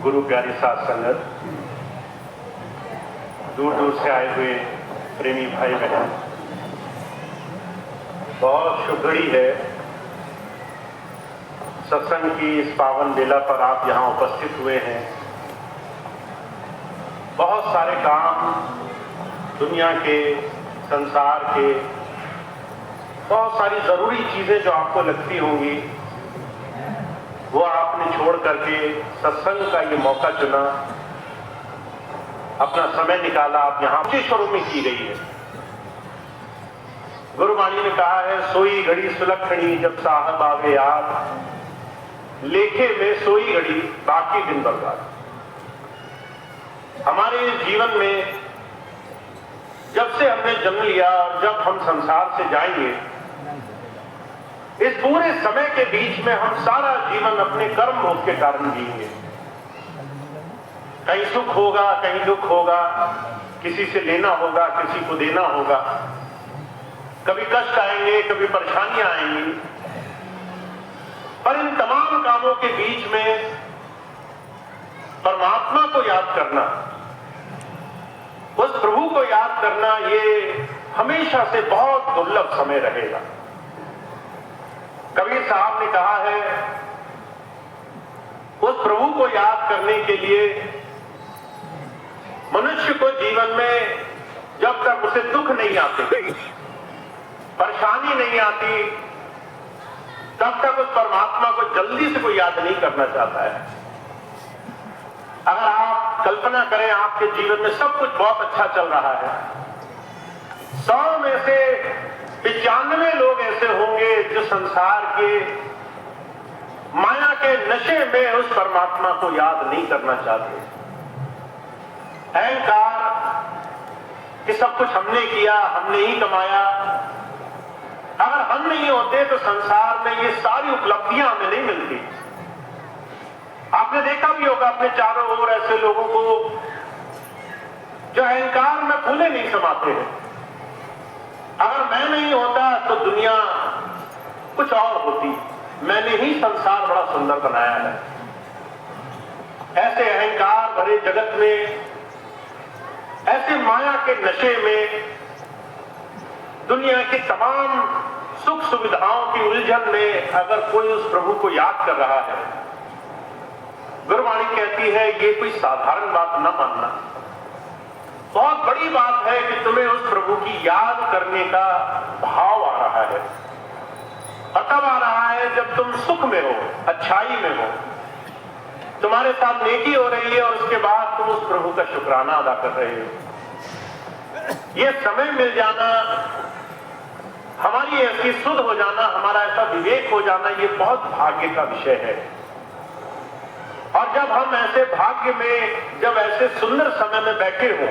गुरु प्यारी साध संगत, दूर दूर से आए हुए प्रेमी भाई बहन, बहुत शुभ घड़ी है। सत्संग की इस पावन बेला पर आप यहाँ उपस्थित हुए हैं। बहुत सारे काम दुनिया के, संसार के, बहुत सारी जरूरी चीजें जो आपको लगती होंगी, वो आपने छोड़ करके सत्संग का ये मौका चुना, अपना समय निकाला, आप यहाँ स्वरूप में की गई है। गुरुवाणी ने कहा है, सोई घड़ी सुलक्षणी जब साहब आवे याद, लेखे में सोई घड़ी बाकी दिन बर्बाद। हमारे जीवन में जब से हमने जन्म लिया और जब हम संसार से जाएंगे, इस पूरे समय के बीच में हम सारा जीवन अपने कर्म भोग के कारण जिएंगे। कहीं सुख होगा, कहीं दुख होगा, किसी से लेना होगा, किसी को देना होगा, कभी कष्ट आएंगे, कभी परेशानियां आएंगी। पर इन तमाम कामों के बीच में परमात्मा को याद करना, उस प्रभु को याद करना, ये हमेशा से बहुत दुर्लभ समय रहेगा। कबीर साहब ने कहा है, उस प्रभु को याद करने के लिए मनुष्य को जीवन में जब तक उसे दुख नहीं आते, परेशानी नहीं आती, तब तक उस परमात्मा को जल्दी से कोई याद नहीं करना चाहता है। अगर आप कल्पना करें, आपके जीवन में सब कुछ बहुत अच्छा चल रहा है, 100 में से 95 लोग ऐसे होंगे जो संसार के माया के नशे में उस परमात्मा को याद नहीं करना चाहते। अहंकार कि सब कुछ हमने किया, हमने ही कमाया। अगर हम नहीं होते तो संसार में ये सारी उपलब्धियां हमें नहीं मिलती। आपने देखा भी होगा अपने चारों ओर ऐसे लोगों को जो अहंकार में फूले नहीं समाते हैं। अगर मैं नहीं होता तो दुनिया कुछ और होती, मैंने ही संसार बड़ा सुंदर बनाया है। ऐसे अहंकार भरे जगत में, ऐसे माया के नशे में, दुनिया की तमाम सुख सुविधाओं की उलझन में अगर कोई उस प्रभु को याद कर रहा है, गुरुवाणी कहती है ये कोई साधारण बात न मानना, बहुत बड़ी बात है कि तुम्हें उस प्रभु की याद करने का भाव आ रहा है। और तब आ रहा है जब तुम सुख में हो, अच्छाई में हो, तुम्हारे साथ नेकी हो रही है और उसके बाद तुम उस प्रभु का शुक्राना अदा कर रहे हो। ये समय मिल जाना, हमारी ऐसी सुध हो जाना, हमारा ऐसा विवेक हो जाना, ये बहुत भाग्य का विषय है। और जब हम ऐसे भाग्य में, जब ऐसे सुंदर समय में बैठे हो,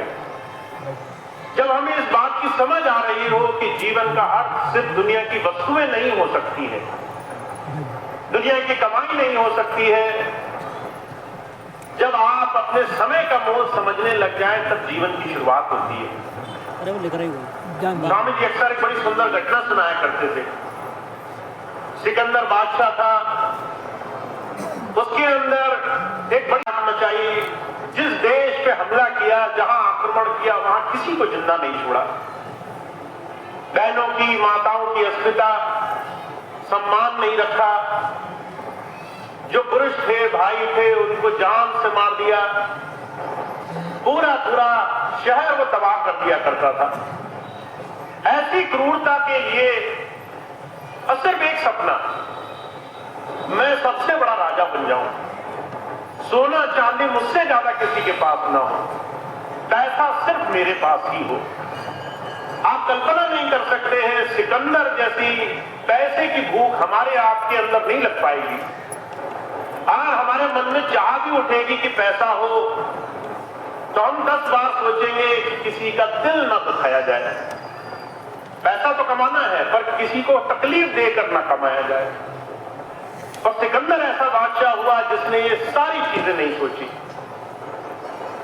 जब हमें इस बात की समझ आ रही हो कि जीवन का अर्थ सिर्फ दुनिया की वस्तुएं नहीं हो सकती है, दुनिया की कमाई नहीं हो सकती है, जब आप अपने समय का मोल समझने लग जाएं, तब जीवन की शुरुआत होती है। स्वामी जी अक्सर एक बड़ी सुंदर घटना सुनाया करते थे। सिकंदर बादशाह था, उसके अंदर एक बड़ी आग मचाई। जिस देश पे हमला किया, जहां आक्रमण किया, वहां किसी को जिंदा नहीं छोड़ा। बहनों की, माताओं की अस्मिता, सम्मान नहीं रखा। जो पुरुष थे, भाई थे, उनको जान से मार दिया। पूरा पूरा शहर वो तबाह कर दिया करता था। ऐसी क्रूरता के लिए सिर्फ एक सपना, मैं सबसे बड़ा राजा बन जाऊं, सोना चांदी मुझसे ज्यादा किसी के पास ना हो, पैसा सिर्फ मेरे पास ही हो। आप कल्पना नहीं कर सकते हैं, सिकंदर जैसी पैसे की भूख हमारे आपके अंदर नहीं लग पाएगी। अगर हमारे मन में चाह भी उठेगी कि पैसा हो, तो हम 10 बार सोचेंगे कि किसी का दिल न दुखाया जाए। पैसा तो कमाना है, पर किसी को तकलीफ देकर ना कमाया जाए। और सिकंदर ऐसा बादशाह हुआ जिसने ये सारी चीजें नहीं सोची।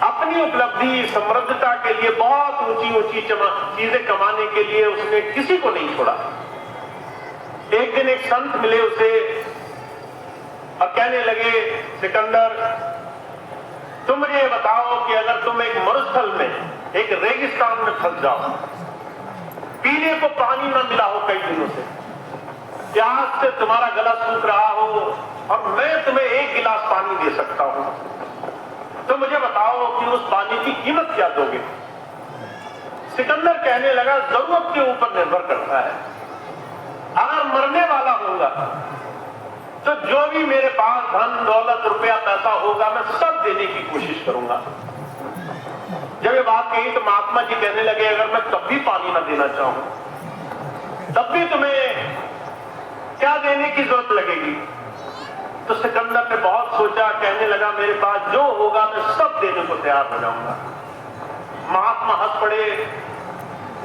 अपनी उपलब्धि, समृद्धता के लिए, बहुत ऊंची ऊंची चीजें कमाने के लिए उसने किसी को नहीं छोड़ा। एक दिन एक संत मिले उसे और कहने लगे, सिकंदर तुम मुझे ये बताओ कि अगर तुम एक मरुस्थल में, एक रेगिस्तान में फंस जाओ, पीने को पानी ना मिला हो कई दिनों से, प्यास से तुम्हारा गला सूख रहा हो और मैं तुम्हें एक गिलास पानी दे सकता हूं, तो मुझे बताओ कि उस पानी की कीमत क्या दोगे? सिकंदर कहने लगा, जरूरत के ऊपर निर्भर करता है। अगर मरने वाला होगा तो जो भी मेरे पास धन दौलत रुपया पैसा होगा मैं सब देने की कोशिश करूंगा। जब ये बात कही तो महात्मा जी कहने लगे, अगर मैं तब भी पानी ना देना चाहूं तब भी तुम्हें क्या देने की जरूरत लगेगी? तो सिकंदर ने बहुत सोचा, कहने लगा, मेरे पास जो होगा मैं सब देने को तैयार हो जाऊंगा। महात्मा हंस पड़े,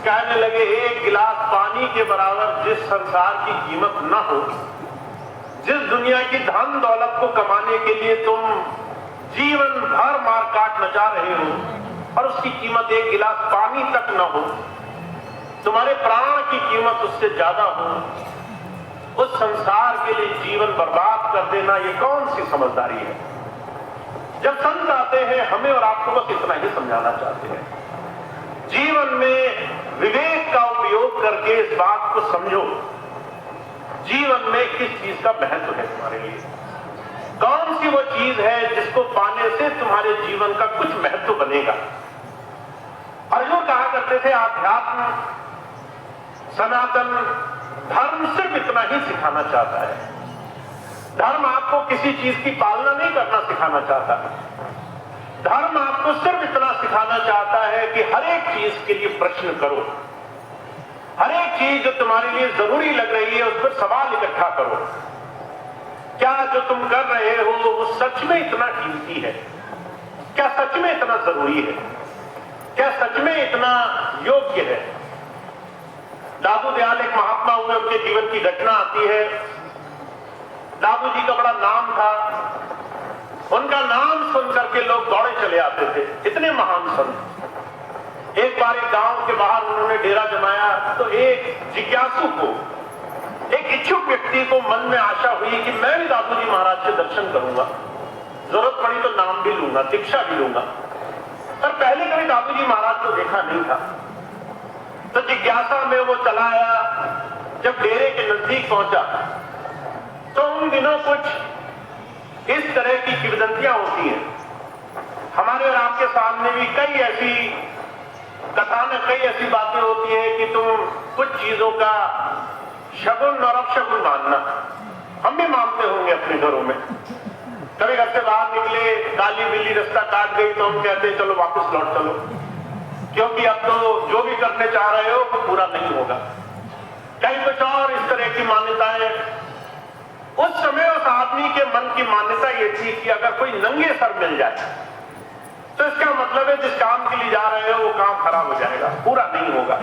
कहने लगे, एक गिलास पानी के बराबर जिस संसार की कीमत ना हो, जिस दुनिया की धन दौलत को कमाने के लिए तुम जीवन भर मार काट मचा रहे हो और उसकी कीमत एक गिलास पानी तक ना हो, तुम्हारे प्राण की कीमत उससे ज्यादा हो, उस संसार के लिए जीवन बर्बाद कर देना ये कौन सी समझदारी है? जब संत आते हैं हमें और आपको बस इतना ही समझाना चाहते हैं, जीवन में विवेक का उपयोग करके इस बात को समझो, जीवन में किस चीज का महत्व है तुम्हारे लिए, कौन सी वो चीज है जिसको पाने से तुम्हारे जीवन का कुछ महत्व बनेगा। अर्जुन कहा करते थे, आध्यात्म सनातन धर्म सिर्फ इतना ही सिखाना चाहता है। धर्म आपको किसी चीज की पालना नहीं करना सिखाना चाहता। धर्म आपको सिर्फ इतना सिखाना चाहता है कि हर एक चीज के लिए प्रश्न करो, हर एक चीज जो तुम्हारे लिए जरूरी लग रही है उस पर सवाल इकट्ठा करो। क्या जो तुम कर रहे हो वो सच में इतना कीमती है? क्या सच में इतना जरूरी है? क्या सच में इतना योग्य है? दादू दयाल एक महात्मा हुए, उनके जीवन की घटना आती है। दादू जी का बड़ा नाम था, उनका नाम सुनकर के लोग दौड़े चले आते थे, इतने महान संत। एक बार एक गांव के बाहर उन्होंने डेरा जमाया तो एक जिज्ञासु को, एक इच्छुक व्यक्ति को मन में आशा हुई कि मैं भी दादू जी महाराज से दर्शन करूंगा, जरूरत पड़ी तो नाम भी लूंगा, दीक्षा भी लूंगा। पर पहले कभी दादू जी महाराज को देखा नहीं था, तो जिज्ञासा में वो चला आया। जब डेरे के नजदीक पहुंचा तो उन दिनों कुछ इस तरह की किंवदंतियां होती हैं। हमारे और आपके सामने भी कई ऐसी कथाएं, कई ऐसी बातें होती हैं कि तुम कुछ चीजों का शगुन और अपशगुन मानना। हम भी मानते होंगे अपने घरों में, कभी घर से बाहर निकले, काली बिल्ली रास्ता काट गई तो हम कहते हैं चलो वापस लौट चलो, क्योंकि अब तो जो भी करने चाह रहे हो वो पूरा नहीं होगा। कहीं कुछ और इस तरह की मान्यताएं। उस समय उस आदमी के मन की मान्यता ये थी कि अगर कोई नंगे सर मिल जाए तो इसका मतलब है जिस काम के लिए जा रहे हो वो काम खराब हो जाएगा, पूरा नहीं होगा।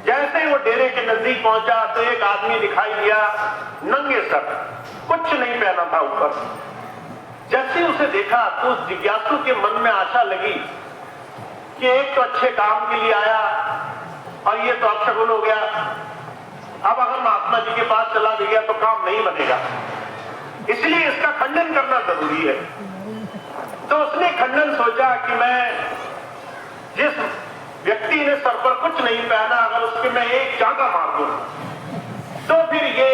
जैसे ही वो डेरे के नजदीक पहुंचा तो एक आदमी दिखाई दिया, नंगे सर, कुछ नहीं पहना था ऊपर। जैसे उसे देखा तो उस जिज्ञासु के मन में आशा लगी कि एक तो अच्छे काम के लिए आया और ये तो अपशगुन हो गया, अब अगर महात्मा जी के पास चला भी गया तो काम नहीं बनेगा, इसलिए इसका खंडन करना जरूरी है। तो उसने खंडन सोचा कि मैं जिस व्यक्ति ने सर पर कुछ नहीं पहना, अगर उसके मैं एक चांटा मार दूं तो फिर ये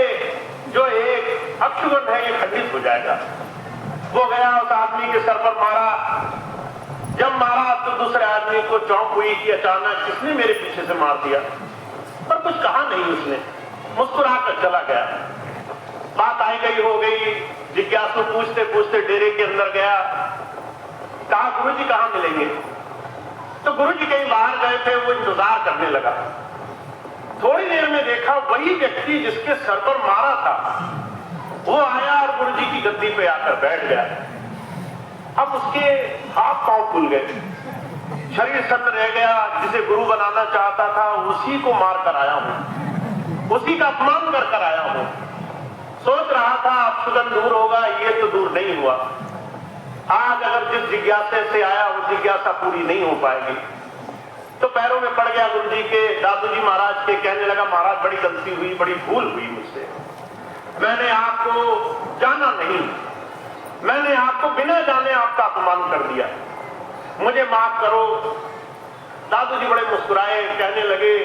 जो एक अपशगुन है ये खंडित हो जाएगा। वो गया, उस आदमी के सर पर मारा। जब मारा तो दूसरे आदमी को चौंक हुई कि अचानक किसने मेरे पीछे से मार दिया, पर कुछ कहा नहीं उसने, मुस्कुरा कर चला गया। बात आई गई हो गई। जिज्ञासु पूछते पूछते डेरे के अंदर गया, कहा गुरुजी कहां मिलेंगे? तो गुरुजी कहीं बाहर गए थे, वो इंतजार करने लगा। थोड़ी देर में देखा वही व्यक्ति जिसके सर पर मारा था वो आया और गुरुजी की गद्दी पे आकर बैठ गया। अब उसके हाथ पांव खुल गए, शरीर सन्न रह गया। जिसे गुरु बनाना चाहता था उसी को मार कर आया हूं, उसी का अपमान कर कर आया हूं। सोच रहा था अब सुगंध दूर होगा, ये तो दूर नहीं हुआ। आज अगर जिस जिज्ञासा से आया वो जिज्ञासा पूरी नहीं हो पाएगी। तो पैरों में पड़ गया गुरुजी के, दादू जी महाराज के। कहने लगा, महाराज बड़ी गलती हुई, बड़ी भूल हुई मुझसे, मैंने आपको जाना नहीं, मैंने आपको बिना जाने आपका अपमान कर दिया, मुझे माफ करो। दादू जी बड़े मुस्कुराए, कहने लगे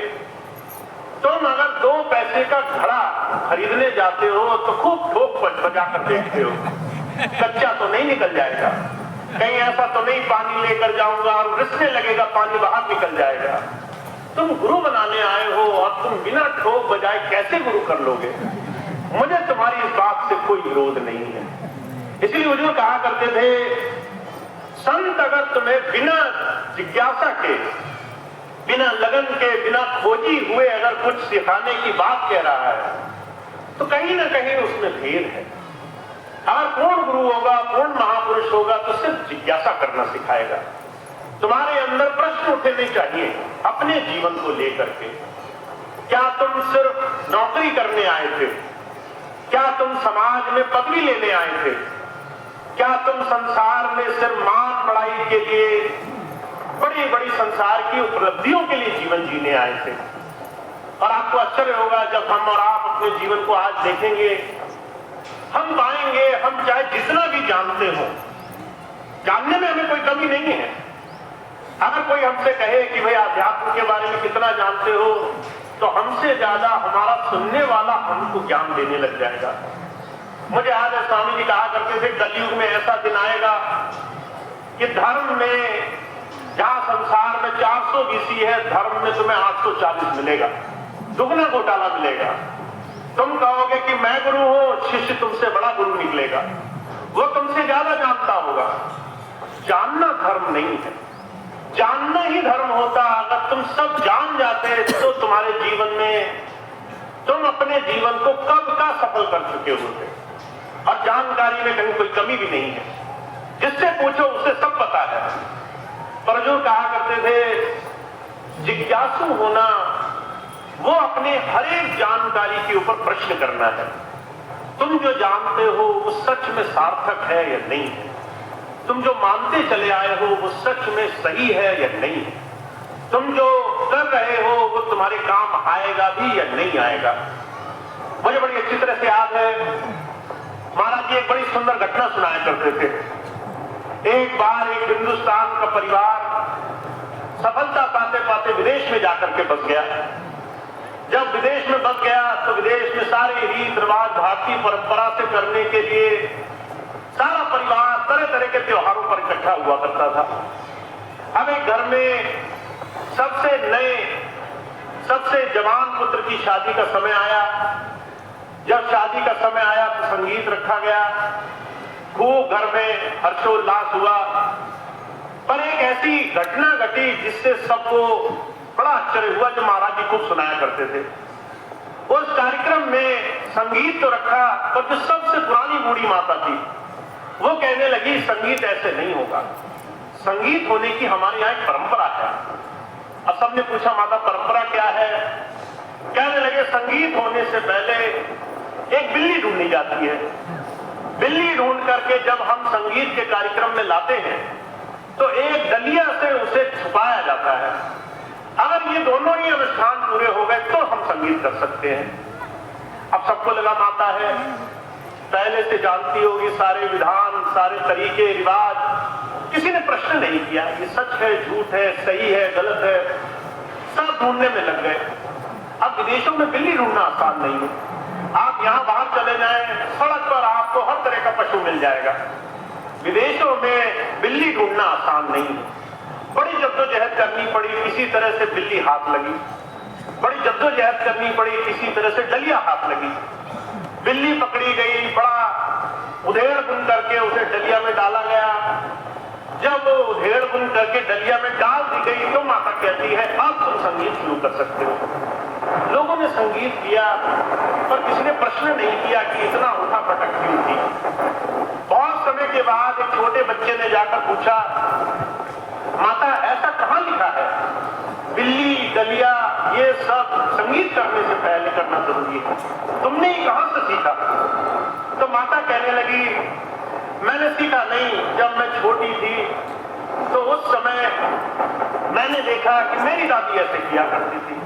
तुम अगर 2 पैसे का घड़ा खरीदने जाते हो तो खूब ठोक बजा कर देखते हो, कच्चा तो नहीं निकल जाएगा, कहीं ऐसा तो नहीं पानी लेकर जाऊंगा और रिसने लगेगा पानी बाहर निकल जाएगा। तुम गुरु बनाने आए हो और तुम बिना ठोक बजाए कैसे गुरु कर लोगे? मुझे तुम्हारी इस बात से कोई विरोध नहीं है। इसलिए हुजूर कहा करते थे, संत अगर तुम्हें बिना जिज्ञासा के, बिना लगन के, बिना खोजी हुए अगर कुछ सिखाने की बात कह रहा है तो कहीं ना कहीं उसमें भेद है। अगर पूर्ण गुरु होगा, पूर्ण महापुरुष होगा तो सिर्फ जिज्ञासा करना सिखाएगा। तुम्हारे अंदर प्रश्न उठने चाहिए अपने जीवन को लेकर के। क्या तुम सिर्फ नौकरी करने आए थे? क्या तुम समाज में पदवी लेने आए थे? क्या तुम संसार में सिर्फ मान बढ़ाई के लिए, बड़ी बड़ी संसार की उपलब्धियों के लिए जीवन जीने आए थे? और आपको आश्चर्य होगा जब हम और आप अपने जीवन को आज देखेंगे, हम पाएंगे हम चाहे जितना भी जानते हो, जानने में हमें कोई कमी नहीं है। अगर कोई हमसे कहे कि भाई आध्यात्म के बारे में कितना जानते हो, तो हमसे ज्यादा हमारा सुनने वाला हमको ज्ञान देने लग जाएगा। मुझे आज स्वामी जी कहा करते थे, कलयुग में ऐसा दिन आएगा कि धर्म में जहां संसार में 400 बीसी है, धर्म में तुम्हें 840 मिलेगा, दुगना घोटाला मिलेगा। तुम कहोगे कि मैं गुरु हूं, शिष्य तुमसे बड़ा गुरु निकलेगा, वो तुमसे ज्यादा जानता होगा। जानना धर्म नहीं है, जानना ही धर्म होता। अगर तुम सब जान जाते तो तुम्हारे जीवन में तुम अपने जीवन को कब का सफल कर चुके होते। और जानकारी में कहीं कोई कमी भी नहीं है, जिससे पूछो उसे सब पता है। पर जो कहा करते थे, जिज्ञासु होना वो अपने हर एक जानकारी के ऊपर प्रश्न करना है। तुम जो जानते हो वो सच में सार्थक है या नहीं है? तुम जो मानते चले आए हो वो सच में सही है या नहीं है? तुम जो कर रहे हो वो तुम्हारे काम आएगा भी या नहीं आएगा? मुझे बड़ी अच्छी तरह से याद है, महाराज जी एक बड़ी सुंदर घटना सुनाया करते थे। एक बार एक हिंदुस्तान का परिवार सफलता पाते पाते विदेश में जाकर के बस गया। जब विदेश में बस गया तो विदेश में सारे रीत रिवाज भारतीय परंपरा से करने के लिए सारा परिवार तरह तरह के त्योहारों पर इकट्ठा हुआ करता था। अब एक घर में सबसे नए, सबसे जवान पुत्र की शादी का समय आया। जब शादी का समय आया तो संगीत रखा गया, खूब घर में हर्षोल्लास हुआ। पर एक ऐसी घटना घटी जिससे सबको बड़ा आश्चर्य हुआ, जो महाराज जी खूब सुनाया करते थे। उस कार्यक्रम में संगीत तो रखा, पर जो सबसे पुरानी बूढ़ी माता थी वो कहने लगी, संगीत ऐसे नहीं होगा, संगीत होने की हमारे यहाँ एक परंपरा है। अब सबने पूछा, माता परंपरा क्या है? कहने लगे, संगीत होने से पहले एक बिल्ली ढूंढी जाती है। बिल्ली ढूंढ करके जब हम संगीत के कार्यक्रम में लाते हैं तो एक डलिया से उसे छुपाया जाता है। अगर ये दोनों ही अनुष्ठान पूरे हो गए तो हम संगीत कर सकते हैं। अब सबको लगा माता है, पहले से जानती होगी सारे विधान, सारे तरीके रिवाज, किसी ने प्रश्न नहीं किया, ये सच है, झूठ है, सही है, गलत है, सब ढूंढने में लग गए। अब विदेशों में बिल्ली ढूंढना आसान नहीं है। आप यहां बाहर चले जाएं, सड़क पर आपको हर तरह का पशु मिल जाएगा। विदेशों में बिल्ली ढूंढना आसान नहीं है। बड़ी जद्दोजहद करनी पड़ी, किसी तरह से बिल्ली हाथ लगी। बड़ी जद्दोजहद करनी पड़ी, किसी तरह से डलिया हाथ लगी। बिल्ली पकड़ी गई, बड़ा उधेड़ बुन करके उसे डलिया में डाला गया। जब वो उधेड़ बुन करके डलिया में डाल दी गई तो माता कहती है, अब तुम संगीत शुरू कर सकते हो। लोगों ने संगीत किया, पर किसी ने प्रश्न नहीं किया कि इतना उठा पटक क्यों थी। बहुत समय के बाद एक छोटे बच्चे ने जाकर पूछा, माता ऐसा कहां लिखा है, बिल्ली डलिया ये सब संगीत करने से पहले करना जरूरी है, तुमने ये कहां से सीखा? तो माता कहने लगी, मैंने सीखा नहीं, जब मैं छोटी थी तो उस समय मैंने देखा कि मेरी दादी ऐसे किया करती थी।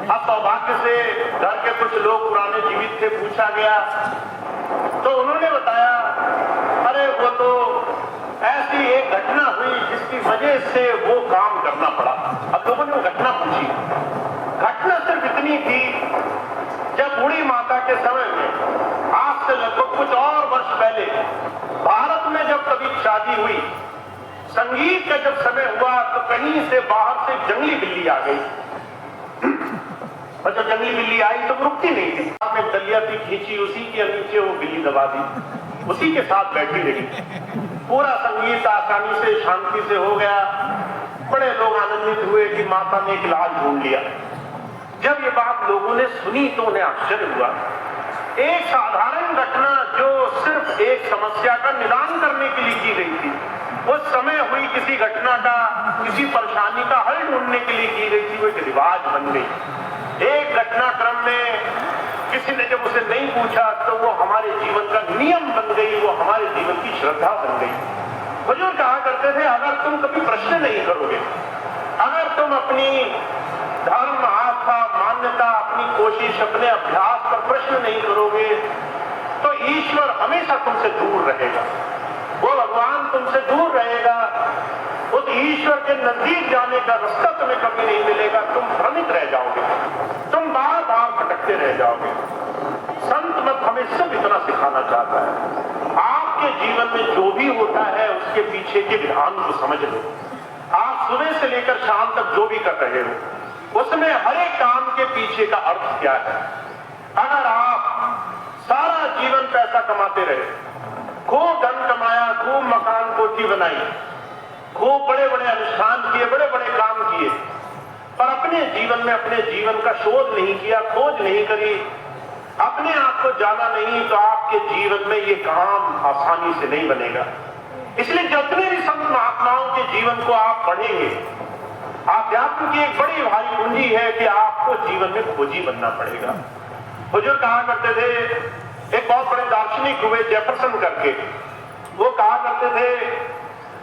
अब सौभाग्य से घर के कुछ लोग पुराने जीवित थे, पूछा गया तो उन्होंने बताया, अरे वो तो ऐसी एक घटना हुई जिसकी वजह से वो काम करना पड़ा। अब लोगों ने वो घटना पूछी। घटना सिर्फ इतनी थी, जब बूढ़ी माता के समय में आज से लगभग कुछ और वर्ष पहले भारत में जब कभी शादी हुई, संगीत का जब समय हुआ तो कहीं से बाहर से जंगली बिल्ली आ गई। और जब जंगली बिल्ली आई तो रुकती नहीं थी, आपने दलिया भी खींची, उसी के नीचे वो बिल्ली दबा दी, उसी के साथ बैठी रही। पूरा संगीत आसानी से शांति से हो गया। बड़े लोग आनंदित हुए कि माता ने एक इलाज ढूंढ लिया। जब ये बात लोगों ने सुनी तो उन्हें आश्चर्य हुआ। एक साधारण घटना जो सिर्फ एक समस्या का निदान करने के लिए की गई थी, उस समय हुई किसी घटना का, किसी परेशानी का हल ढूंढने के लिए की गई थी, वो एक रिवाज बन गई। एक घटनाक्रम में किसी ने जब उसे नहीं पूछा तो वो हमारे जीवन का नियम बन गई, वो हमारे जीवन की श्रद्धा बन गई। हुजूर कहा करते थे, अगर तुम कभी प्रश्न नहीं करोगे, अगर तुम अपनी धर्म, आस्था, मान्यता, अपनी कोशिश, अपने अभ्यास पर प्रश्न नहीं करोगे तो ईश्वर हमेशा तुमसे दूर रहेगा, वो भगवान तुमसे दूर रहेगा। उस ईश्वर के नजदीक जाने का रास्ता तुम्हें कभी नहीं मिलेगा। तुम भ्रमित रह जाओगे, तुम बार बार भटकते रह जाओगे। संत मत हमें सब इतना सिखाना चाहता है, आपके जीवन में जो भी होता है उसके पीछे के विधान को समझ लो। आप सुबह से लेकर शाम तक जो भी कर रहे हो, उसमें हर एक काम के पीछे का अर्थ क्या है। अगर आप सारा जीवन पैसा कमाते रहे, खूब धन कमाया, खूब मकान कोठी बनाई, खूब बड़े बड़े अनुष्ठान किए, बड़े बड़े काम किए, पर अपने जीवन में अपने जीवन का शोध नहीं किया, खोज नहीं करी, अपने आप को जाना नहीं, तो आपके जीवन में ये काम आसानी से नहीं बनेगा। इसलिए जितने भी संत महात्माओं के जीवन को आप पढ़ेंगे, आध्यात्म की एक बड़ी भारी पूंजी है कि आपको जीवन में खोजी बनना पड़ेगा। हुजूर कहा करते थे, एक बहुत बड़े दार्शनिक हुए जेफरसन करके, वो कहा करते थे,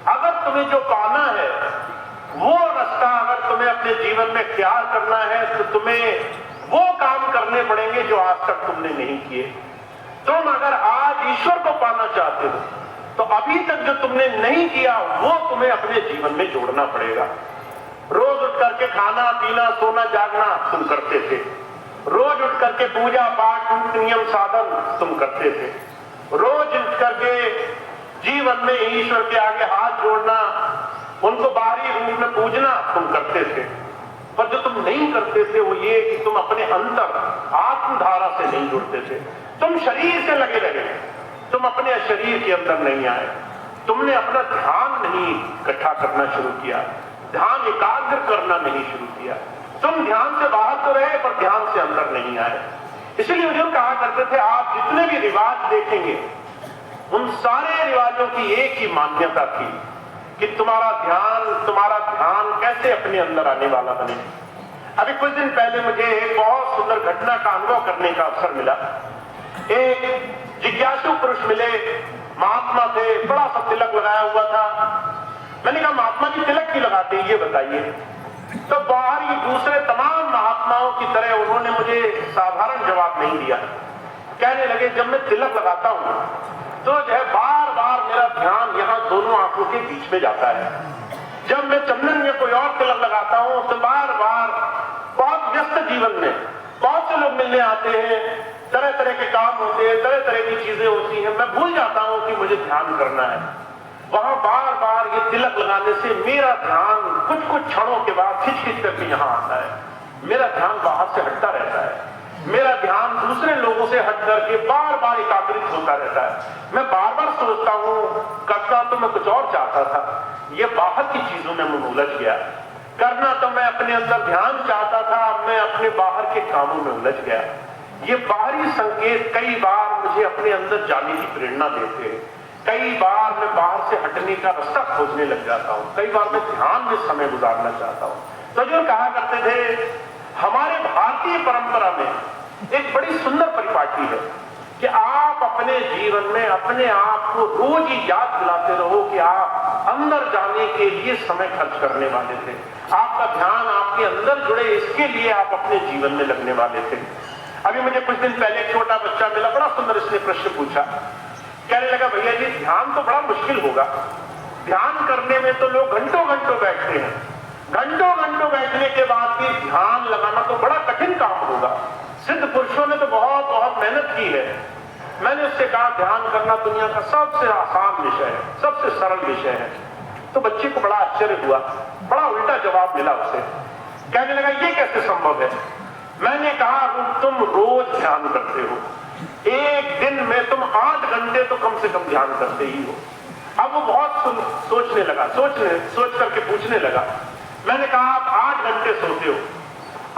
अगर तुम्हें जो पाना है वो रास्ता अगर तुम्हें अपने जीवन में ख्याल करना है तो तुम्हें वो काम करने पड़ेंगे जो आज तक तुमने नहीं किए। तुम अगर आज ईश्वर को पाना चाहते हो तो अभी तक जो तुमने नहीं किया वो तुम्हें अपने जीवन में जोड़ना पड़ेगा। रोज उठ करके खाना पीना सोना जागना तुम करते थे, रोज उठ करके पूजा पाठ नियम साधन तुम करते थे, रोज उठ करके जीवन में ईश्वर के आगे हाथ जोड़ना, उनको बाहरी रूप में पूजना तुम करते थे। पर जो तुम नहीं करते थे वो ये कि तुम अपने अंतर आत्मधारा से नहीं जुड़ते थे। तुम शरीर से लगे रहे, तुम अपने शरीर के अंदर नहीं आए, तुमने अपना ध्यान नहीं इकट्ठा करना शुरू किया, ध्यान एकाग्र करना नहीं शुरू किया। तुम ध्यान से बाहर तो रहे पर ध्यान से अंदर नहीं आए। इसलिए हुजूर कहा करते थे, आप जितने भी रिवाज देखेंगे उन सारे रिवाजों की एक ही मान्यता थी कि तुम्हारा ध्यान कैसे अपने अंदर आने वाला बने। अभी कुछ दिन पहले मुझे एक बहुत सुंदर घटना का अनुभव करने का अवसर मिला। एक जिज्ञासु पुरुष मिले, महात्मा थे, बड़ा सा तिलक लगाया हुआ था। मैंने कहा, महात्मा जी तिलक क्यों लगाते हैं ये बताइए। तो बाहर ही दूसरे तमाम महात्माओं की तरह उन्होंने मुझे साधारण जवाब नहीं दिया। कहने लगे, जब मैं तिलक लगाता हूं तो जो है बार बार मेरा ध्यान यहाँ दोनों आंखों के बीच में जाता है। जब मैं चंदन या कोई और तिलक लगाता हूँ तो बार बार बहुत व्यस्त जीवन में बहुत से लोग मिलने आते हैं, तरह तरह के काम होते हैं, तरह तरह की चीजें होती हैं, मैं भूल जाता हूँ कि मुझे ध्यान करना है। वहां बार बार ये तिलक लगाने से मेरा ध्यान कुछ कुछ क्षणों के बाद खिंच खिंच करके यहाँ आता है। मेरा ध्यान बाहर से हटता रहता है, मेरा ध्यान दूसरे लोगों से हट करके बार बार एकाग्रित होता रहता है। मैं बार बार सोचता हूँ, करता तो मैं कुछ और चाहता था, ये बाहर की चीजों में मैं उलझ गया। करना तो मैं अपने अंदर ध्यान चाहता था, मैं अपने बाहर के कामों में उलझ गया। ये बाहरी संकेत कई बार मुझे अपने अंदर जाने की प्रेरणा देते हैं। कई बार मैं बाहर से हटने का रास्ता खोजने लग जाता हूँ, कई बार मैं ध्यान में समय गुजारना चाहता हूँ। तो जो कहा करते थे, हमारे भारतीय परंपरा में एक बड़ी सुंदर परिपाटी है कि आप अपने जीवन में अपने आप को रोज ही याद दिलाते रहो कि आप अंदर जाने के लिए समय खर्च करने वाले थे, आपका ध्यान आपके अंदर जुड़े, इसके लिए आप अपने जीवन में लगने वाले थे। अभी मुझे कुछ दिन पहले एक छोटा बच्चा मिला, बड़ा सुंदर इसने प्रश्न पूछा कहने लगा भैया जी ध्यान तो बड़ा मुश्किल होगा, ध्यान करने में तो लोग घंटों घंटों बैठते हैं, घंटों घंटों बैठने के बाद भी ध्यान लगाना तो बड़ा कठिन काम होगा, सिद्ध पुरुषों ने तो बहुत बहुत मेहनत की है। मैंने उससे कहा ध्यान करना दुनिया का सबसे आसान विषय है, सबसे सरल विषय है। तो बच्चे को बड़ा आश्चर्य हुआ, बड़ा उल्टा जवाब मिला उसे। कहने लगा ये कैसे संभव है? मैंने कहा तुम रोज ध्यान करते हो, एक दिन में तुम 8 घंटे तो कम से कम ध्यान करते ही हो। अब वो बहुत सोचने लगा, सोच करके पूछने लगा। मैंने कहा आप 8 घंटे सोते हो,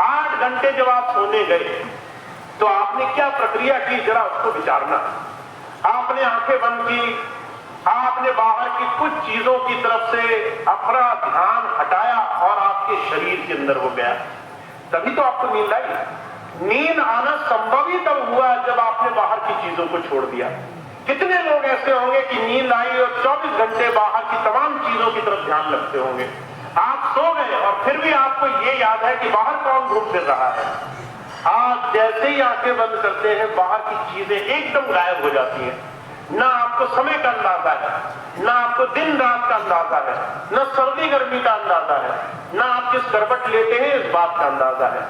8 घंटे जब आप सोने गए तो आपने क्या प्रक्रिया की, जरा उसको विचारना। आपने आंखें बंद की, आपने बाहर की कुछ चीजों की तरफ से अपना ध्यान हटाया और आपके शरीर के अंदर हो गया, तभी तो आपको नींद आई। नींद आना संभव ही तब हुआ जब आपने बाहर की चीजों को छोड़ दिया। कितने लोग ऐसे होंगे कि नींद आई और 24 घंटे बाहर की तमाम चीजों की तरफ ध्यान रखते होंगे। आप सो गए और फिर भी आपको ये याद है कि बाहर कौन घूम फिर रहा है। आप जैसे ही आंखें बंद करते हैं बाहर की चीजें एकदम गायब हो जाती हैं। ना आपको समय का अंदाजा है, ना आपको दिन रात का अंदाजा है, ना सर्दी गर्मी का अंदाजा है, ना आप किस करवट लेते हैं इस बात का अंदाजा है।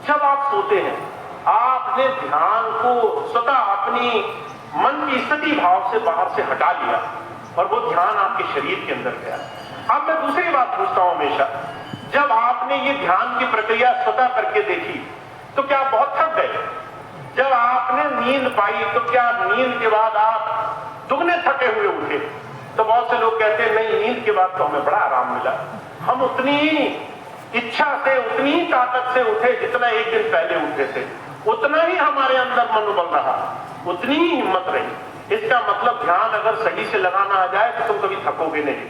जब आप सोते हैं आपने ध्यान को स्वतः अपनी मन की स्थिति भाव से बाहर से हटा लिया और वो ध्यान आपके शरीर के अंदर गया। अब मैं दूसरी बात पूछता हूं हमेशा, जब आपने ये ध्यान की प्रक्रिया स्वतः करके देखी तो क्या आप बहुत थक गए? जब आपने नींद पाई तो क्या नींद के बाद आप दुगने थके हुए उठे? तो बहुत से लोग कहते हैं नहीं, नींद के बाद तो हमें बड़ा आराम मिला, हम उतनी इच्छा से उतनी ही ताकत से उठे जितना एक दिन पहले उठे थे, उतना ही हमारे अंदर मनोबल रहा, उतनी ही हिम्मत रही। इसका मतलब ध्यान अगर सही से लगाना आ जाए तो तुम कभी थकोगे नहीं।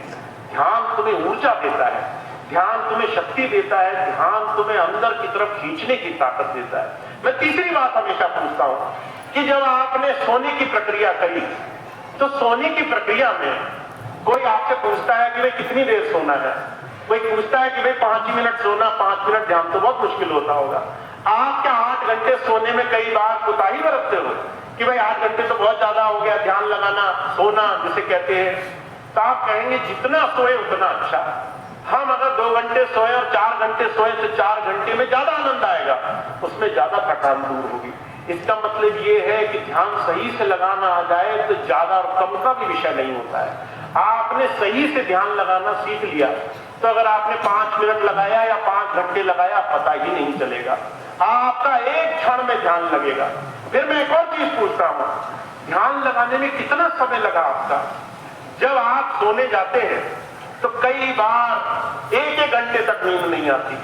ध्यान तुम्हें ऊर्जा देता है, ध्यान तुम्हें शक्ति देता है, ध्यान तुम्हें अंदर की तरफ खींचने की ताकत देता है। मैं तीसरी बात हमेशा पूछता हूं कि जब आपने सोने की प्रक्रिया करी तो सोने की प्रक्रिया में कोई आपसे पूछता है कि भाई कितनी देर सोना है, कोई पूछता है कि भाई 5 मिनट सोना, 5 मिनट ध्यान, तो बहुत मुश्किल होता होगा। आप क्या 8 घंटे सोने में कई बार कोताही बरतते हो कि भाई 8 घंटे तो बहुत ज्यादा हो गया, ध्यान लगाना सोना जिसे कहते हैं, तो आप कहेंगे जितना सोए उतना अच्छा। हम अगर 2 घंटे सोए और 4 घंटे सोए तो 4 घंटे में ज्यादा आनंद आएगा, उसमें ज्यादा थकान दूर होगी। इसका मतलब ये है कि ध्यान सही से लगाना आ जाए तो ज्यादा और कम का भी विषय नहीं होता है। आपने सही से ध्यान लगाना सीख लिया तो अगर आपने 5 मिनट लगाया या 5 घंटे लगाया पता ही नहीं चलेगा, आपका एक क्षण में ध्यान लगेगा। फिर मैं एक और चीज पूछता हूं, ध्यान लगाने में कितना समय लगा आपका? जब आप सोने जाते हैं तो कई बार 1-1 घंटे तक नींद नहीं आती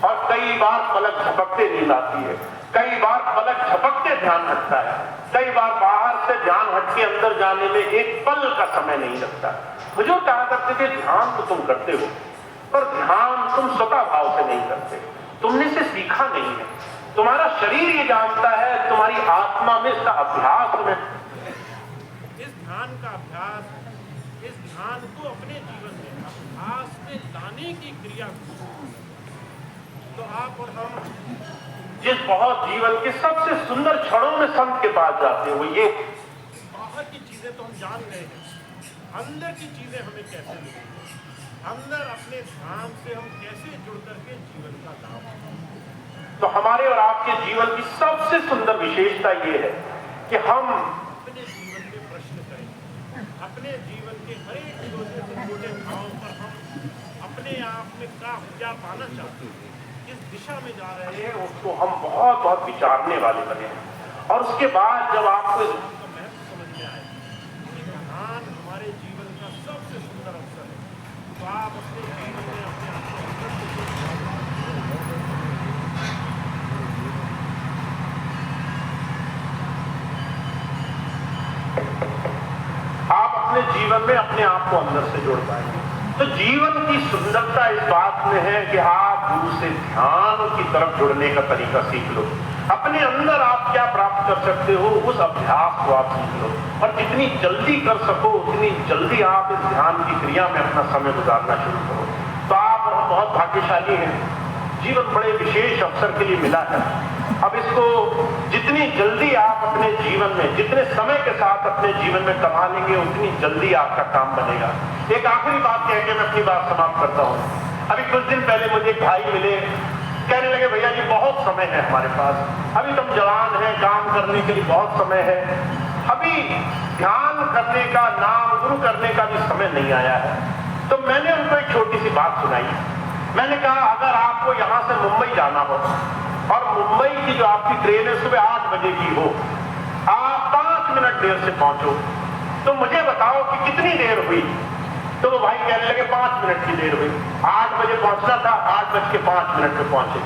और कई बार पलक झपकते नींद आती है, कई बार पलक झपकते ध्यान हटता है, कई बार बाहर से ध्यान हट के अंदर जाने में एक पल का समय नहीं लगता। मुझे कहा करते थे ध्यान तो तुम करते हो पर ध्यान तुम स्वतः भाव से नहीं करते, तुमने से सीखा नहीं है, तुम्हारा शरीर ये जानता है, तुम्हारी आत्मा में इसका अभ्यास में। इस ध्यान का अभ्यास, इस ध्यान को अपने जीवन में अभ्यास में लाने की क्रिया तो आप और हम जिस बहुत जीवन के सबसे सुंदर क्षणों में संत के पास जाते हैं वो ये, बाहर की चीजें तो हम जान गए हैं, अंदर की चीजें हमें कैसे मिलेंगी, अंदर अपने ध्यान से हम कैसे जुड़ करके जीवन का लाभ। तो हमारे और आपके जीवन की सबसे सुंदर विशेषता ये है कि हम अपने जीवन में प्रश्न करें, अपने जीवन के हर एक छोटे से छोटे भाव पर हम अपने आप में क्या पाना चाहते हैं, किस दिशा में जा रहे हैं, उसको हम बहुत बहुत विचारने वाले बने। और उसके बाद जब आपको महत्व समझ में आए कि ध्यान हमारे जीवन का सबसे सुंदर अवसर है, तो आप अपने जीवन में अपने आप को आप अपने जीवन में अपने आप को अंदर से जोड़ पाएंगे। तो जीवन की सुंदरता इस बात में है कि आप गुरु से ध्यान की तरफ जुड़ने का तरीका सीख लो, अपने अंदर आप क्या प्राप्त कर सकते हो उस अभ्यास को आप सीख लो, और जितनी जल्दी कर सको उतनी जल्दी आप इस ध्यान की क्रिया में अपना समय गुजारना शुरू करो। तो आप बहुत भाग्यशाली हैं जीवन बड़े विशेष अवसर के लिए मिला है। अब इसको जितनी जल्दी आप अपने जीवन में, जितने समय के साथ अपने जीवन में कमा लेंगे, उतनी जल्दी आपका काम बनेगा। एक आखिरी बात कह के मैं अपनी बात समाप्त करता हूँ। अभी कुछ दिन पहले मुझे एक भाई मिले, कहने लगे भैया जी बहुत समय है हमारे पास, अभी तुम जवान हैं, काम करने के लिए बहुत समय है, अभी ध्यान करने का, नाम गुरु करने का भी समय नहीं आया है। तो मैंने उनको एक छोटी सी बात सुनाई। मैंने कहा अगर आपको यहाँ से मुंबई जाना हो और मुंबई की जो आपकी ट्रेन है सुबह 8 बजे की हो, आप 5 मिनट देर से पहुंचो, तो मुझे बताओ कि कितनी देर हुई। तो वो भाई कहने लगे 5 मिनट की देर हुई। 8 बजे पहुंचना था, 8:05 पे पहुंचे।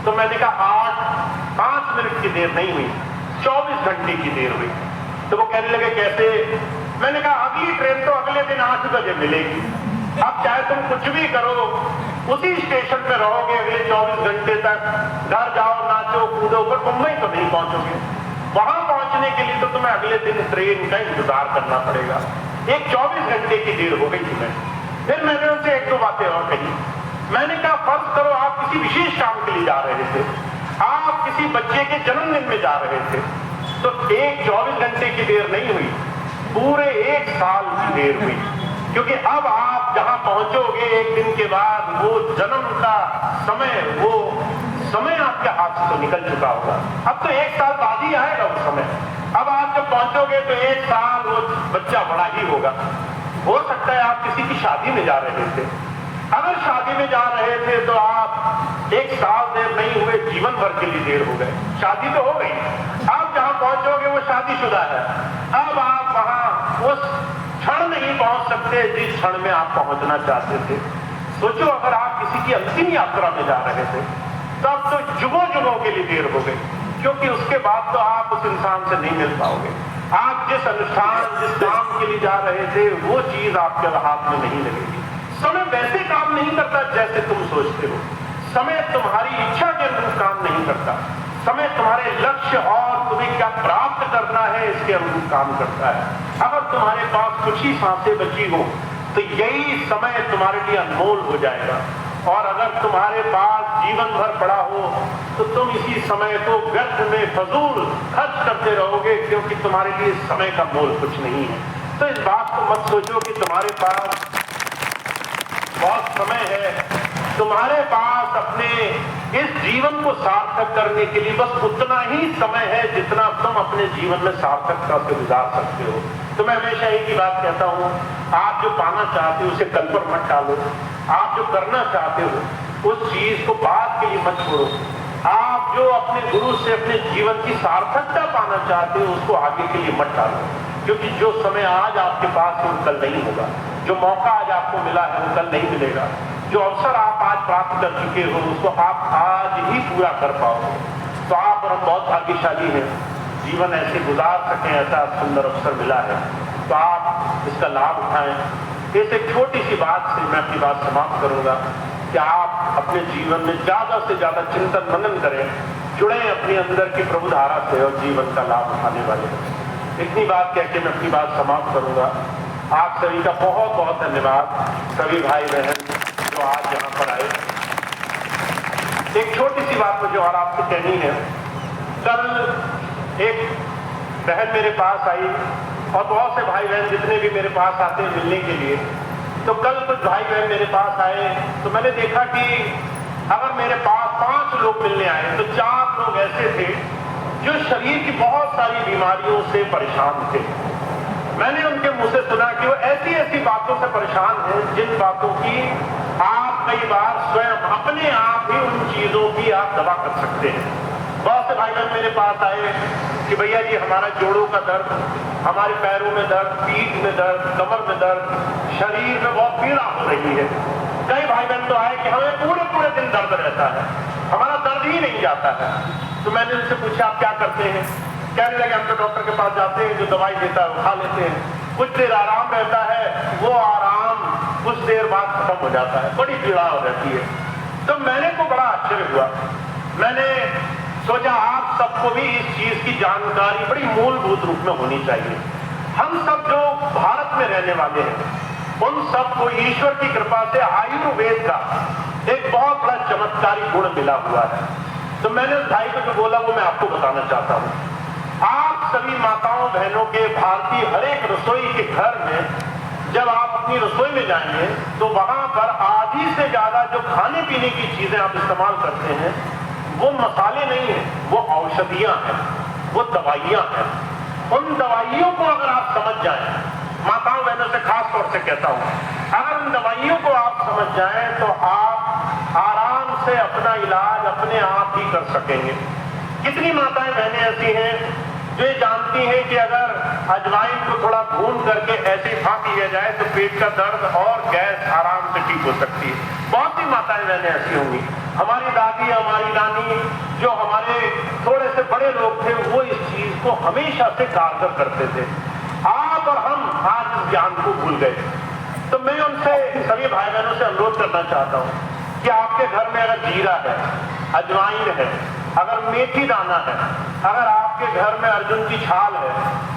तो मैंने कहा 5 मिनट की देर नहीं हुई, 24 घंटे की देर हुई। तो वो कहने लगे कैसे? मैंने कहा अगली ट्रेन तो अगले दिन 8 बजे मिलेगी। अब चाहे तुम कुछ भी करो, उसी स्टेशन पे रहोगे अगले 24 घंटे तक, घर जाओ, नाचो कूदो, पर मुंबई तो नहीं पहुंचोगे। वहां पहुंचने के लिए तो तुम्हें अगले दिन ट्रेन का इंतजार करना पड़ेगा। एक 24 घंटे की देर हो गई थी। फिर मैंने उनसे 1-2 बातें और कही। मैंने कहा फर्ज करो आप किसी विशेष काम के लिए जा रहे थे, आप किसी बच्चे के जन्मदिन में जा रहे थे, तो एक 24 घंटे की देर नहीं हुई, पूरे 1 साल की देर हुई। क्योंकि अब आप जहां पहुंचोगे 1 दिन के बाद, वो जन्म का समय, वो समय आपके हाथ से तो निकल चुका होगा। अब तो 1 साल बाद ही आएगा वो समय। अब आप जब पहुंचोगे तो 1 साल वो बच्चा बड़ा ही होगा। हो सकता है आप किसी की शादी में जा रहे थे, अगर शादी में जा रहे थे तो आप 1 साल देर नहीं हुए, जीवन भर के लिए देर हो गए। शादी तो हो गई, आप जहां पहुंचोगे वो शादीशुदा है। अब आप वहां उस क्षण नहीं पहुंच सकते जिस क्षण में आप पहुंचना चाहते थे। सोचो अगर आप किसी की अंतिम यात्रा में जा रहे थे, तब तो जुगों जुगों के लिए देर हो गई, क्योंकि उसके बाद तो आप उस इंसान से नहीं मिल पाओगे। आप जिस अनुष्ठान, जिस काम के लिए जा रहे थे, वो चीज आपके हाथ में नहीं लगेगी। समय वैसे काम नहीं करता जैसे तुम सोचते हो। समय तुम्हारी इच्छा के अनुरूप काम नहीं करता। समय तुम्हारे लक्ष्य और तुम्हें क्या प्राप्त करना है इसके अनुरूप काम करता है। अगर तुम्हारे पास कुछ ही सांसें बची हो तो यही समय तुम्हारे लिए अनमोल हो जाएगा, और अगर तुम्हारे पास जीवन भर पड़ा हो तो तुम इसी समय को व्यर्थ में फजूल खर्च करते रहोगे, क्योंकि तुम्हारे लिए समय का मोल कुछ नहीं है। तो इस बात को मत सोचो कि तुम्हारे पास बहुत समय है। तुम्हारे पास अपने इस जीवन को सार्थक करने के लिए बस उतना ही समय है जितना तुम अपने जीवन में सार्थकता से गुजार सकते हो। तो मैं हमेशा एक ही बात कहता हूँ, आप जो पाना चाहते हो उसे कल पर मत टालो। आप जो करना चाहते हो उस चीज को बाद के लिए मत छोड़ो। आप जो अपने गुरु से अपने जीवन की सार्थकता पाना चाहते हो उसको आगे के लिए मत टालो, क्योंकि जो समय आज आपके पास है वो कल नहीं होगा। जो मौका आज आपको मिला है वो कल नहीं मिलेगा। जो अवसर आप आज प्राप्त कर चुके हो उसको आप आज ही पूरा कर पाओगे। तो आप और हम बहुत भाग्यशाली हैं, जीवन ऐसे गुजार सकें, ऐसा सुंदर अवसर मिला है, तो आप इसका लाभ उठाएं। इस एक छोटी सी बात से मैं अपनी बात समाप्त करूंगा कि आप अपने जीवन में ज्यादा से ज्यादा चिंतन मनन करें, जुड़े अपने अंदर की प्रभु धारा से और जीवन का लाभ उठाने वाले हैं। इतनी बात कहकर मैं अपनी बात समाप्त करूंगा। आप सभी का बहुत बहुत धन्यवाद, सभी भाई बहन जो आज यहाँ पर आए। एक छोटी सी बात मुझे और आपसे कहनी है। कल एक बहन मेरे पास आई और बहुत से भाई बहन जितने भी मेरे पास आते हैं मिलने के लिए, तो कल कुछ भाई बहन मेरे पास आए तो मैंने देखा कि अगर मेरे पास 5 लोग मिलने आए तो 4 लोग ऐसे थे जो शरीर की बहुत सारी बीमारियों से परेशान थे। मैंने उनके मुंह से सुना कि वो ऐसी ऐसी बातों से परेशान हैं जिन बातों की आप कई बार स्वयं अपने आप ही उन चीजों की आप दवा कर सकते हैं। बहुत से भाई बहन मेरे पास आए कि भैया जी हमारा जोड़ों का दर्द, हमारे पैरों में दर्द, पीठ में दर्द, कमर में दर्द, शरीर में बहुत पीड़ा हो रही है। कई भाई बहन तो आए कि हमें पूरे पूरे दिन दर्द रहता है, हमारा दर्द ही नहीं जाता है। तो मैंने उनसे पूछा आप क्या करते हैं? कहने लगे हम तो डॉक्टर के पास जाते हैं, जो दवाई देता है वो खा लेते हैं, कुछ देर आराम रहता है, वो आराम कुछ देर बाद खत्म हो जाता है, बड़ी पीड़ा हो जाती है। तो मैंने को बड़ा आश्चर्य हुआ। मैंने सोचा आप सबको भी इस चीज की जानकारी बड़ी मूलभूत रूप में होनी चाहिए। हम सब जो भारत में रहने वाले हैं, उन सबको ईश्वर की कृपा से आयुर्वेद का एक बहुत बड़ा चमत्कारी गुण मिला हुआ है। तो मैंने उस भाई को जो बोला वो मैं आपको बताना चाहता हूं। आप सभी माताओं बहनों के भारतीय हर एक रसोई के घर में जब आप अपनी रसोई में जाएंगे तो वहां पर आधी से ज्यादा जो खाने पीने की चीजें आप इस्तेमाल करते हैं वो मसाले नहीं है, वो औषधियां हैं, वो दवाइयां हैं। उन दवाइयों को अगर आप समझ जाएं, माताओं बहनों से खास तौर से कहता हूं, अगर उन दवाइयों को आप समझ जाएं तो आप आराम से अपना इलाज अपने आप ही कर सकेंगे। कितनी माताएं बहनें ऐसी हैं जो ये जानती हैं कि अगर अजवाइन को थोड़ा भून करके ऐसे फाँक लिया जाए तो पेट का दर्द और गैस आराम से ठीक हो सकती है। बहुत सी माताएं बहनें ऐसी होंगी। हमारी दादी, हमारी नानी, जो हमारे थोड़े से बड़े लोग थे, वो इस चीज को हमेशा से कारगर करते थे। आप और हम आज इस ज्ञान को भूल गए। तो मैं उनसे, सभी भाई बहनों से अनुरोध करना चाहता हूँ कि आपके घर में अगर जीरा है, अजवाइन है, अगर मेथी दाना है, अगर आपके घर में अर्जुन की छाल है,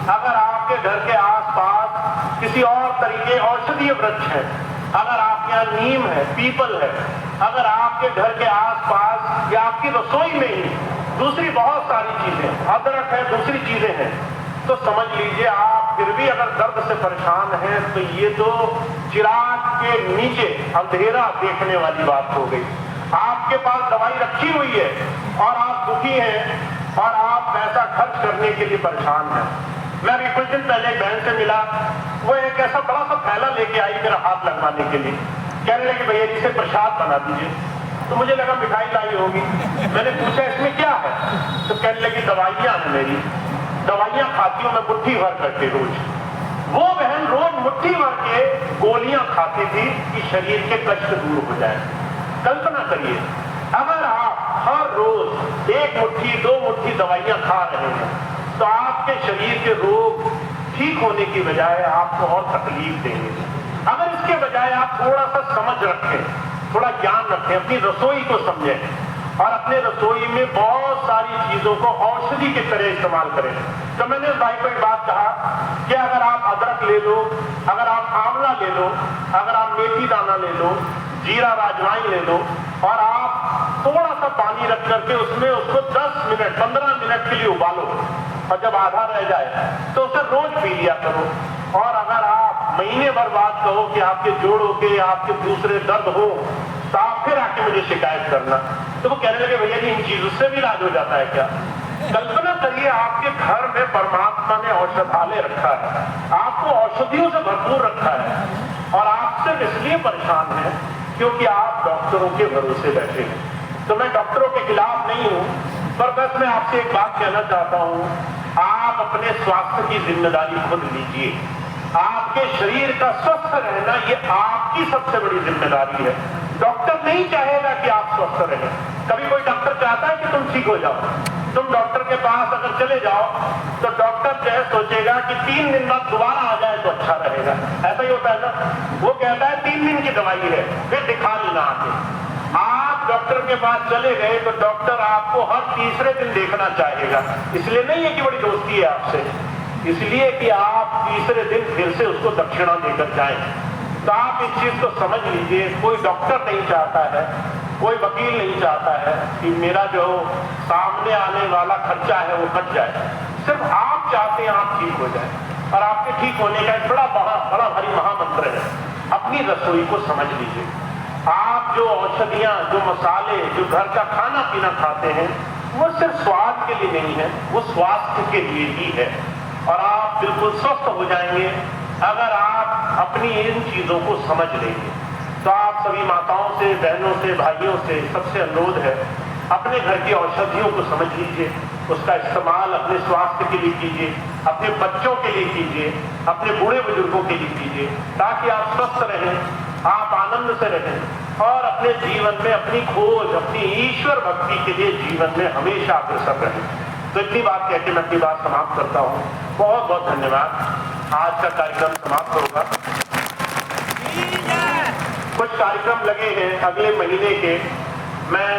अगर आपके घर के आसपास किसी और तरीके औषधीय वृक्ष है, अगर आपके यहाँ नीम है, पीपल है, अगर आपके घर के आसपास या आपकी रसोई में ही दूसरी बहुत सारी चीजें, अदरक है, दूसरी चीजें हैं, तो समझ लीजिए आप फिर भी अगर दर्द से परेशान हैं तो ये तो चिराग के नीचे अंधेरा देखने वाली बात हो गई। आपके पास दवाई रखी हुई है और आप दुखी हैं और आप पैसा खर्च करने के लिए परेशान हैं। मैं अभी कुछ दिन पहले एक बहन से मिला, वो एक ऐसा बड़ा सा थैला लेके आई मेरा हाथ लगवाने के लिए, कहने लगी भैया जी से प्रसाद बना दीजिए। तो मुझे लगा मिठाई लाई होगी। मैंने पूछा इसमें क्या है, तो कहने लगी दवाइयां हैं मेरी, दवाइयां खाती हूं मैं मुट्ठी भर करके रोज। वो बहन रोज मुट्ठी भर के गोलियां खाती थी कि शरीर के कष्ट दूर हो जाए। कल्पना करिए, अगर आप हर रोज एक मुट्ठी, दो मुट्ठी दवाइयां खा रहे हैं तो आपके शरीर के रोग ठीक होने की बजाय आपको और तकलीफ देंगे। अगर इसके बजाय आप थोड़ा सा समझ रखें, थोड़ा ज्ञान रखें, अपनी रसोई को समझें और अपने रसोई में बहुत सारी चीजों को औषधि की तरह इस्तेमाल करें। तो मैंने उस भाई को एक बात कहा कि अगर आप अदरक ले लो, अगर आप आंवला ले लो, अगर आप मेथी दाना ले लो, जीरा राजवाइन ले लो और आप थोड़ा सा पानी रख करके उसमें उसको 10 मिनट 15 मिनट के लिए उबालो और जब आधा रह जाए तो उसे रोज पी लिया करो। और अगर आप महीने भर बाद कहो कि आपके जोड़ों के, आपके दूसरे दर्द हो, तो आप फिर आके मुझे शिकायत करना। तो वो कहने लगे भैया जी इन चीजों से भी इलाज हो जाता है क्या? कल्पना करिए आपके घर में परमात्मा ने औषधालय रखा है, आपको औषधियों से भरपूर रखा है और आप सिर्फ इसलिए परेशान हैं क्योंकि आप डॉक्टरों के भरोसे बैठे हैं। तो मैं डॉक्टरों के खिलाफ नहीं हूं, पर बस मैं आपसे एक बात कहना चाहता हूं, आप अपने स्वास्थ्य की जिम्मेदारी खुद लीजिए। आपके शरीर का स्वस्थ रहना ये आपकी सबसे बड़ी जिम्मेदारी है। डॉक्टर नहीं चाहेगा कि आप स्वस्थ रहें। कभी कोई डॉक्टर चाहता है कि तुम ठीक हो जाओ? तुम डॉक्टर के पास अगर चले जाओ तो डॉक्टर जो है सोचेगा कि 3 दिन बाद दोबारा आ जाए तो अच्छा रहेगा। ऐसा ही होता है ना? वो कहता है 3 दिन की दवाई है, फिर दिखा लेना आके। आप डॉक्टर के पास चले गए तो डॉक्टर आपको हर तीसरे दिन देखना चाहेगा। इसलिए नहीं है कि बड़ी दोस्ती है आपसे, इसलिए कि आप तीसरे दिन फिर से उसको दक्षिणा देकर जाएं। तो आप इस चीज को समझ लीजिए, कोई डॉक्टर नहीं चाहता है, कोई वकील नहीं चाहता है कि मेरा जो सामने आने वाला खर्चा है वो कट जाए। सिर्फ आप चाहते हैं आप ठीक हो जाए। और आपके ठीक होने का एक बड़ा भारी महामंत्र है, अपनी रसोई को समझ लीजिए। आप जो औषधियां, जो मसाले, जो घर का खाना पीना खाते हैं वो सिर्फ स्वाद के लिए नहीं है, वो स्वास्थ्य के लिए ही है। और आप बिल्कुल स्वस्थ हो जाएंगे अगर आप अपनी इन चीजों को समझ लेंगे। तो आप सभी माताओं से, बहनों से, भाइयों से सबसे अनुरोध है, अपने घर की औषधियों को समझ लीजिए, उसका इस्तेमाल अपने स्वास्थ्य के लिए कीजिए, अपने बच्चों के लिए कीजिए, अपने बूढ़े बुजुर्गों के लिए कीजिए, ताकि आप स्वस्थ रहें, आप आनंद से रहें और अपने जीवन में अपनी खोज, अपनी ईश्वर भक्ति के लिए जीवन में हमेशा अग्रसर रहें। तो इतनी बात कहकर मैं अपनी बात समाप्त करता हूँ। बहुत बहुत धन्यवाद। आज का कार्यक्रम समाप्त होगा। कुछ कार्यक्रम लगे हैं अगले महीने के, मैं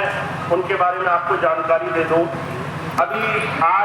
उनके बारे में आपको जानकारी दे दूं। अभी आज